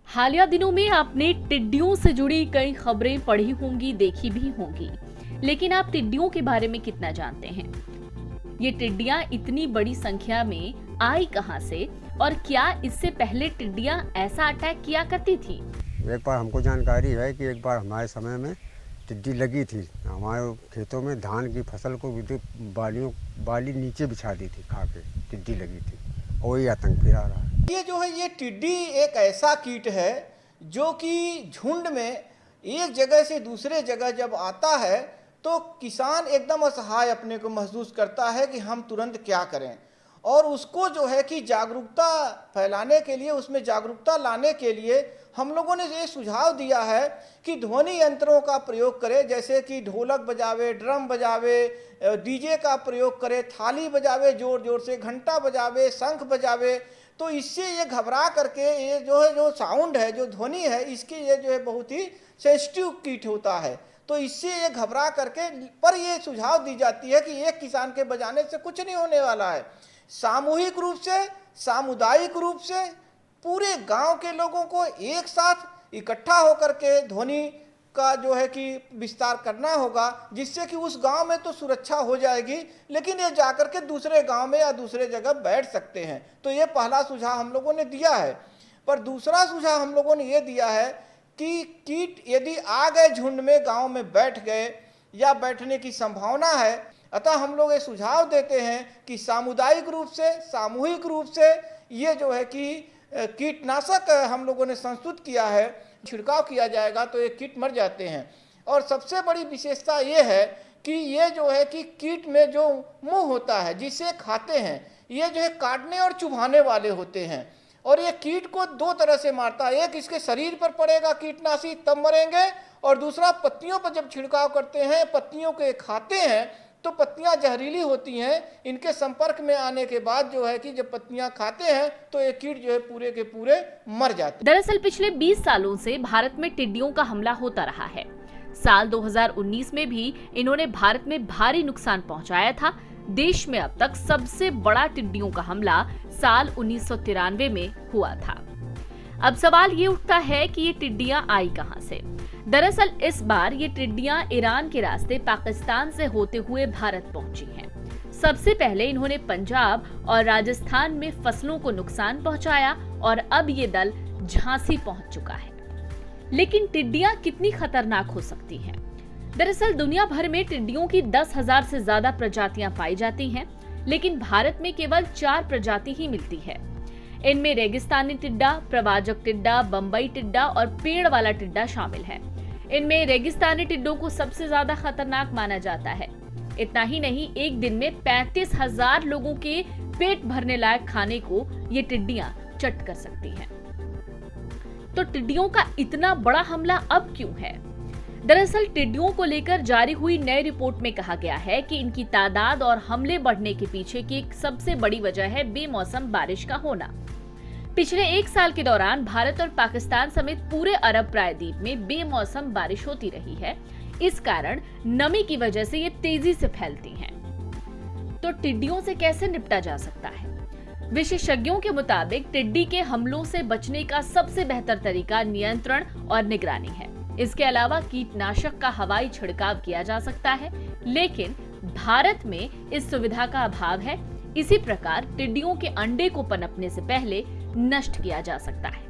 हालिया दिनों में आपने टिड्डियों से जुड़ी कई खबरें पढ़ी होंगी, देखी भी होंगी, लेकिन आप टिड्डियों के बारे में कितना जानते हैं? ये टिड्डियां इतनी बड़ी संख्या में आई कहां से और क्या इससे पहले टिड्डियां ऐसा अटैक किया करती थी? एक बार हमको जानकारी है कि एक बार हमारे समय में टिड्डी लगी थी। हमारे खेतों में धान की फसल को बाली नीचे बिछा दी थी, खा के टिड्डी लगी थी और वही आतंक फिर आ रहा है। ये जो है ये टिड्डी एक ऐसा कीट है जो कि झुंड में एक जगह से दूसरे जगह जब आता है तो किसान एकदम असहाय अपने को महसूस करता है कि हम तुरंत क्या करें, और उसको जो है कि जागरूकता फैलाने के लिए, उसमें जागरूकता लाने के लिए हम लोगों ने ये सुझाव दिया है कि ध्वनि यंत्रों का प्रयोग करें, जैसे कि ढोलक बजावे, ड्रम बजावे, डीजे का प्रयोग करे, थाली बजावे, जोर जोर से घंटा बजावे, शंख बजावे। तो इससे ये घबरा करके ये जो है, जो साउंड है, जो ध्वनि है, इसकी ये जो है बहुत ही सेंसिटिव कीट होता है, तो इससे ये घबरा करके, पर ये सुझाव दी जाती है कि एक किसान के बजाने से कुछ नहीं होने वाला है। सामूहिक रूप से, सामुदायिक रूप से पूरे गांव के लोगों को एक साथ इकट्ठा होकर के ध्वनि का जो है कि विस्तार करना होगा, जिससे कि उस गांव में तो सुरक्षा हो जाएगी, लेकिन ये जाकर के दूसरे गांव में या दूसरे जगह बैठ सकते हैं। तो ये पहला सुझाव हम लोगों ने दिया है। पर दूसरा सुझाव हम लोगों ने ये दिया है कि कीट यदि आ गए झुंड में, गांव में बैठ गए या बैठने की संभावना है, अतः हम लोग ये सुझाव देते हैं कि सामुदायिक रूप से, सामूहिक रूप से ये जो है कि कीटनाशक हम लोगों ने संस्तुत किया है, छिड़काव किया जाएगा तो ये कीट मर जाते हैं। और सबसे बड़ी विशेषता ये है कि ये जो है कि कीट में जो मुंह होता है जिसे खाते हैं, ये जो है काटने और चुभाने वाले होते हैं, और ये कीट को दो तरह से मारता है। एक इसके शरीर पर पड़ेगा कीटनाशी, तब मरेंगे, और दूसरा पत्तियों पर जब छिड़काव करते हैं, पत्तियों के खाते हैं तो पत्तियां जहरीली होती हैं, इनके संपर्क में आने के बाद जो है कि जब पत्तियां खाते हैं तो ये कीट जो है पूरे के पूरे मर जाते हैं। दरअसल पिछले 20 सालों से भारत में टिड्डियों का हमला होता रहा है। साल 2019 में भी इन्होंने भारत में भारी नुकसान पहुंचाया था। देश में अब तक सबसे बड़ा टिड्डियों का हमला साल 1993 में हुआ था। अब सवाल ये उठता है कि ये टिड्डियां आई कहां से? दरअसल इस बार ये टिड्डियां ईरान के रास्ते पाकिस्तान से होते हुए भारत पहुंची हैं। सबसे पहले इन्होंने पंजाब और राजस्थान में फसलों को नुकसान पहुंचाया और अब ये दल झांसी पहुंच चुका है। लेकिन टिड्डियां कितनी खतरनाक हो सकती हैं? दरअसल दुनिया भर में टिड्डियों की 10,000 से ज्यादा प्रजातियां पाई जाती हैं, लेकिन भारत में केवल 4 प्रजाति ही मिलती है। इनमें रेगिस्तानी टिड्डा, प्रवाजक टिड्डा, बंबई टिड्डा और पेड़ वाला टिड्डा शामिल है। इनमें रेगिस्तानी टिड्डों को सबसे ज्यादा खतरनाक माना जाता है। इतना ही नहीं, एक दिन में 35,000 लोगों के पेट भरने लायक खाने को ये टिड्डियां चट कर सकती हैं। तो टिड्डियों का इतना बड़ा हमला अब क्यों है? दरअसल टिड्डियों को लेकर जारी हुई नई रिपोर्ट में कहा गया है कि इनकी तादाद और हमले बढ़ने के पीछे की एक सबसे बड़ी वजह है बेमौसम बारिश का होना। पिछले 1 साल के दौरान भारत और पाकिस्तान समेत पूरे अरब प्रायद्वीप में बेमौसम बारिश होती रही है। इस कारण नमी की वजह से ये तेजी से फैलती हैं। तो टिड्डियों से कैसे निपटा जा सकता है? विशेषज्ञों के मुताबिक टिड्डी के हमलों से बचने का सबसे बेहतर तरीका नियंत्रण और निगरानी है। इसके अलावा कीटनाशक का हवाई छिड़काव किया जा सकता है, लेकिन भारत में इस सुविधा का अभाव है। इसी प्रकार टिड्डियों के अंडे को पनपने से पहले नष्ट किया जा सकता है।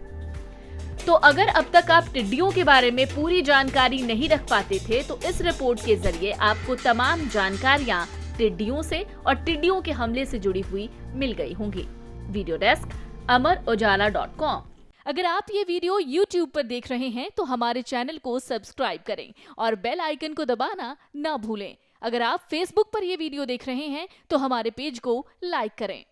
तो अगर अब तक आप टिड्डियों के बारे में पूरी जानकारी नहीं रख पाते थे, तो इस रिपोर्ट के जरिए आपको तमाम जानकारियां टिड्डियों से और टिड्डियों के हमले से जुड़ी हुई मिल गई होंगी। Video desk amarujala.com। अगर आप ये वीडियो YouTube पर देख रहे हैं तो हमारे चैनल को सब्सक्राइब करें और बेल आइकन को दबाना ना भूलें। अगर आप Facebook पर ये वीडियो देख रहे हैं तो हमारे पेज को लाइक करें।